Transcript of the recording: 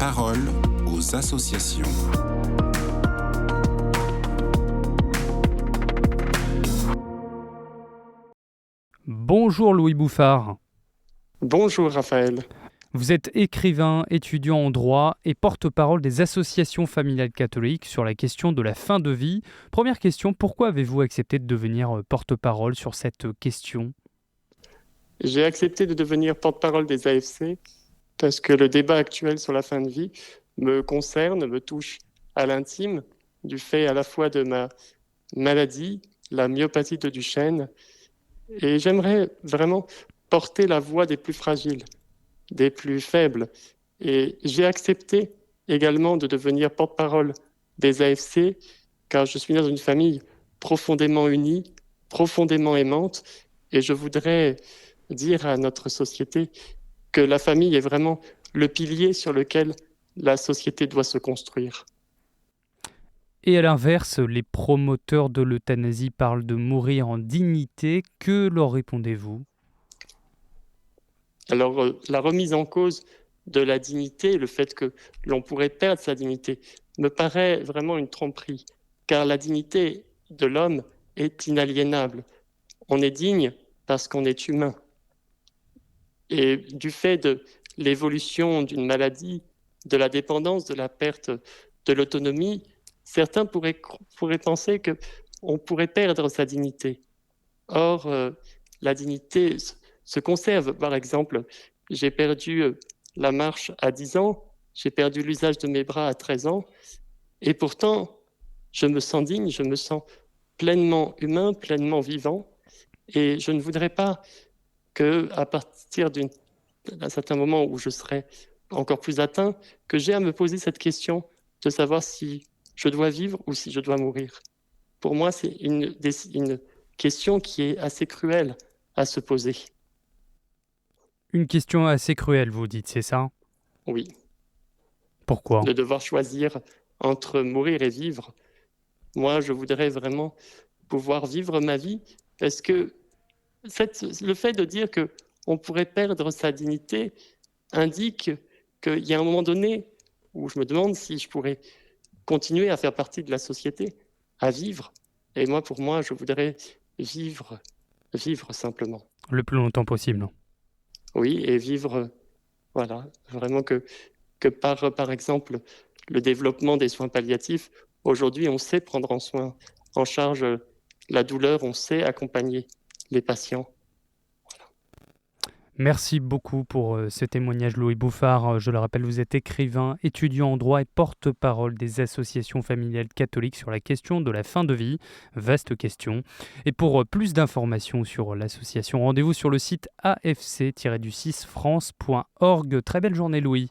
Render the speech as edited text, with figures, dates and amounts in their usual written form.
parole aux associations. Bonjour Louis Bouffard. Bonjour Raphaël. Vous êtes écrivain, étudiant en droit et porte-parole des associations familiales catholiques sur la question de la fin de vie. Première question, pourquoi avez-vous accepté de devenir porte-parole sur cette question ? J'ai accepté de devenir porte-parole des AFC parce que le débat actuel sur la fin de vie me concerne, me touche à l'intime, du fait à la fois de ma maladie, la myopathie de Duchenne, et j'aimerais vraiment porter la voix des plus fragiles, des plus faibles. Et j'ai accepté également de devenir porte-parole des AFC, car je suis dans une famille profondément unie, profondément aimante, et je voudrais dire à notre société que la famille est vraiment le pilier sur lequel la société doit se construire. Et à l'inverse, les promoteurs de l'euthanasie parlent de mourir en dignité. Que leur répondez-vous ? Alors, la remise en cause de la dignité, le fait que l'on pourrait perdre sa dignité, me paraît vraiment une tromperie, car la dignité de l'homme est inaliénable. On est digne parce qu'on est humain. Et du fait de l'évolution d'une maladie, de la dépendance, de la perte de l'autonomie, certains pourraient penser qu'on pourrait perdre sa dignité. Or, la dignité se conserve. Par exemple, j'ai perdu la marche à 10 ans, j'ai perdu l'usage de mes bras à 13 ans, et pourtant, je me sens digne, je me sens pleinement humain, pleinement vivant, et je ne voudrais pas qu'à partir d'un certain moment où je serai encore plus atteint, que j'ai à me poser cette question de savoir si je dois vivre ou si je dois mourir. Pour moi, c'est une question qui est assez cruelle à se poser. Une question assez cruelle, vous dites, c'est ça ? Oui. Pourquoi ? De devoir choisir entre mourir et vivre. Moi, je voudrais vraiment pouvoir vivre ma vie parce que le fait de dire qu'on pourrait perdre sa dignité indique qu'il y a un moment donné où je me demande si je pourrais continuer à faire partie de la société, à vivre. Et moi, pour moi, je voudrais vivre simplement. Le plus longtemps possible. Oui, et vivre, voilà, vraiment que par exemple, le développement des soins palliatifs, aujourd'hui, on sait prendre en charge la douleur, on sait accompagner les patients. Merci beaucoup pour ce témoignage, Louis Bouffard. Je le rappelle, vous êtes écrivain, étudiant en droit et porte-parole des associations familiales catholiques sur la question de la fin de vie. Vaste question. Et pour plus d'informations sur l'association, rendez-vous sur le site afc-france.org. Très belle journée, Louis.